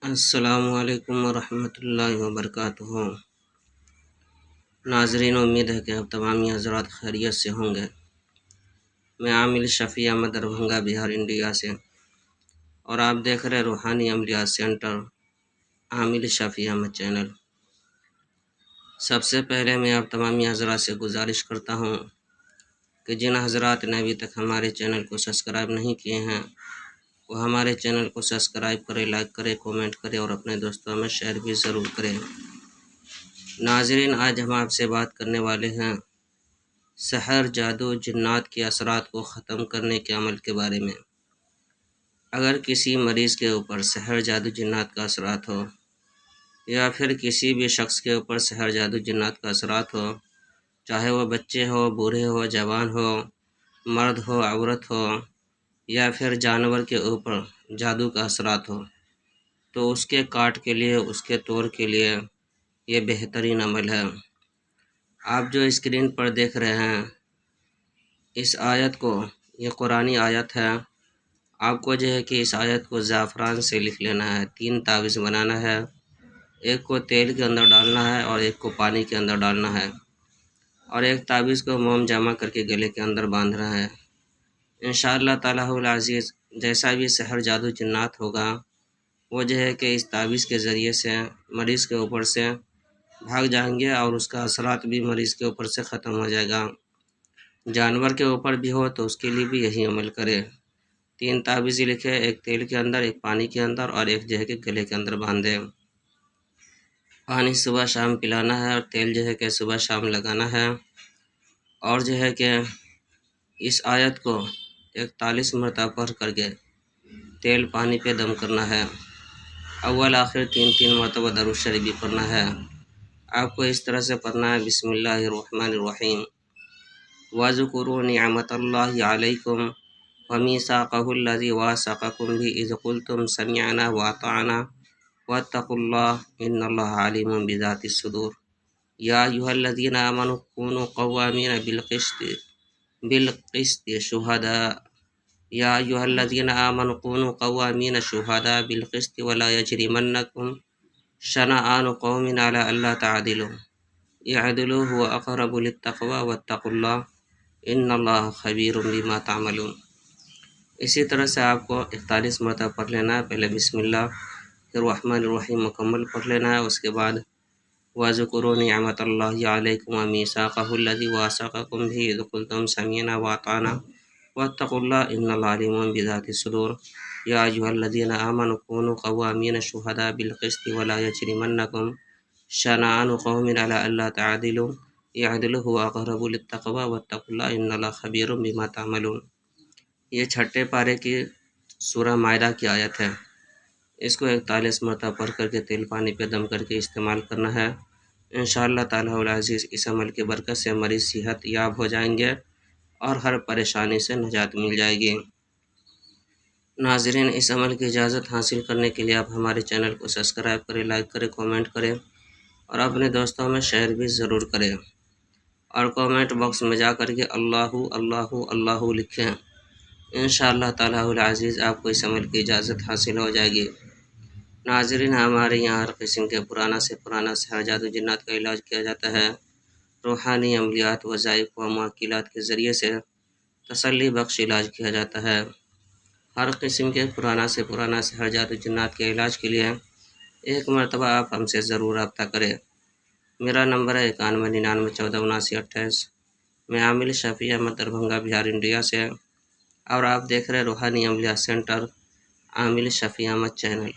السلام علیکم ورحمۃ اللہ وبرکاتہ۔ ناظرین، امید ہے کہ اب تمام حضرات خیریت سے ہوں گے۔ میں عامل شفیع احمد دربھنگہ بہار انڈیا سے، اور آپ دیکھ رہے روحانی عملیات سینٹر عامل شفیع احمد چینل۔ سب سے پہلے میں آپ تمام حضرات سے گزارش کرتا ہوں کہ جن حضرات نے ابھی تک ہمارے چینل کو سبسکرائب نہیں کیے ہیں وہ ہمارے چینل کو سبسکرائب کرے، لائک کرے، کومنٹ کرے اور اپنے دوستوں میں شیئر بھی ضرور کریں۔ ناظرین، آج ہم آپ سے بات کرنے والے ہیں سحر، جادو، جنات کے اثرات کو ختم کرنے کے عمل کے بارے میں۔ اگر کسی مریض کے اوپر سحر، جادو، جنات کا اثرات ہو، یا پھر کسی بھی شخص کے اوپر سحر، جادو، جنات کا اثرات ہو، چاہے وہ بچے ہو، بوڑھے ہو، جوان ہو، مرد ہو، عورت ہو، یا پھر جانور کے اوپر جادو کا اثرات ہو، تو اس کے کاٹ کے لیے، اس کے توڑ کے لیے یہ بہترین عمل ہے۔ آپ جو اسکرین پر دیکھ رہے ہیں اس آیت کو، یہ قرآنی آیت ہے۔ آپ کو جو ہے کہ اس آیت کو زعفران سے لکھ لینا ہے، 3 تعویذ بنانا ہے، ایک کو تیل کے اندر ڈالنا ہے اور ایک کو پانی کے اندر ڈالنا ہے، اور ایک تعویذ کو موم جمع کر کے گلے کے اندر باندھنا ہے۔ انشاءاللہ تعالیٰ العزیز جیسا بھی سحر، جادو، جنات ہوگا وہ جو ہے کہ اس تعویذ کے ذریعے سے مریض کے اوپر سے بھاگ جائیں گے، اور اس کا اثرات بھی مریض کے اوپر سے ختم ہو جائے گا۔ جانور کے اوپر بھی ہو تو اس کے لیے بھی یہی عمل کرے۔ 3 تعویذ لکھے، ایک تیل کے اندر، ایک پانی کے اندر اور ایک جو ہے کہ گلے کے اندر باندھے۔ پانی صبح شام پلانا ہے اور تیل جو ہے کہ صبح شام لگانا ہے، اور جو ہے کہ اس آیت کو 41 مرتبہ پڑھ کر کے تیل پانی پہ دم کرنا ہے۔ اول آخر 3 مرتبہ درود شریف بھی پڑھنا ہے۔ آپ کو اس طرح سے پڑھنا ہے: بسم اللہ الرحمن الرحیم، وَاذْكُرُوا نِعْمَتَ اللَّهِ عَلَيْكُمْ وَمِيثَاقَهُ الَّذِي وَاثَقَكُم بِهِ إِذْ قُلْتُمْ سَمِعْنَا وَأَطَعْنَا وَاتَّقُوا اللَّهَ إِنَّ اللَّهَ عَلِيمٌ بِذَاتِ الصُّدُورِ يَا أَيُّهَا الَّذِينَ آمَنُوا كُونُوا قَوَّامِينَ بِالْقِسْطِ شُهَدَاءَ يَا أَيُّهَا الَّذِينَ آمَنُوا كُونُوا قَوَّامِينَ شُهَدَاءَ بِالْقِسْطِ وَلَا يَجْرِمَنَّكُمْ شَنَآنُ قَوْمٍ عَلَىٰ أَلَّا تَعْدِلُوا اعْدِلُوا هُوَ أَقْرَبُ لِلتَّقْوَىٰ وَاتَّقُوا اللَّهَ إِنَّ اللَّهَ خَبِيرٌ بِمَا تَعْمَلُونَ۔ اسی طرح سے آپ کو 41 مرتبہ پڑھ لینا ہے۔ پہلے بسم اللہ الرحمن الرحیم مکمل پڑھ لینا ہے، اس کے بعد وَاذْكُرُوا نِعْمَتَ اللَّهِ عَلَيْكُمْ وَمِيثَاقَهُ الَّذِي وَاثَقَكُم بِهِ إِذْ قُلْتُمْ سَمِعْنَا وَأَطَعْنَا وَاتَّقُوا اللَّهَ إِنَّ اللَّهَ عَلِيمٌ بِذَاتِ الصُّدُورِ يَا أَيُّهَا الَّذِينَ آمَنُوا كُونُوا قَوَّامِينَ شُهَدَاءَ بِالْقِسْطِ وَلَا يَجْرِمَنَّكُمْ شَنَآنُ قَوْمٍ عَلَىٰ أَلَّا تَعْدِلُوا اعْدِلُوا هُوَ أَقْرَبُ لِلتَّقْوَىٰ وَاتَّقُوا اللَّهَ إِنَّ اللَّهَ خَبِيرٌ بِمَا تَعْمَلُونَ۔ یہ 6 پارے کی سورہ مائدہ کی آیت ہے۔ اس کو 41 مرتبہ پڑھ کر کے تیل پانی پہ دم کر کے استعمال کرنا ہے۔ انشاءاللہ تعالیٰ العزیز اس عمل کی برکت سے مریض صحت یاب ہو جائیں گے اور ہر پریشانی سے نجات مل جائے گی۔ ناظرین، اس عمل کی اجازت حاصل کرنے کے لیے آپ ہمارے چینل کو سبسکرائب کریں، لائک کریں، کومنٹ کریں اور اپنے دوستوں میں شیئر بھی ضرور کریں، اور کومنٹ باکس میں جا کر کے اللہ اللہ اللہ لکھیں۔ انشاءاللہ تعالیٰ العزیز آپ کو اس عمل کی اجازت حاصل ہو جائے گی۔ ناظرین، ہمارے یہاں ہر قسم کے پرانا سے پرانا سحر، جادو، جنات کا علاج کیا جاتا ہے۔ روحانی عملیات، وظائف و معقولات کے ذریعے سے تسلی بخش علاج کیا جاتا ہے۔ ہر قسم کے پرانا سے پرانا سحر، جادو، جنات کے علاج کے لیے ایک مرتبہ آپ ہم سے ضرور رابطہ کریں۔ میرا نمبر ہے 9199147928۔ میں عامل شفیع احمد دربھنگہ بہار انڈیا سے، اور آپ دیکھ رہے روحانی عملیات سینٹر عامل شفیع احمد چینل۔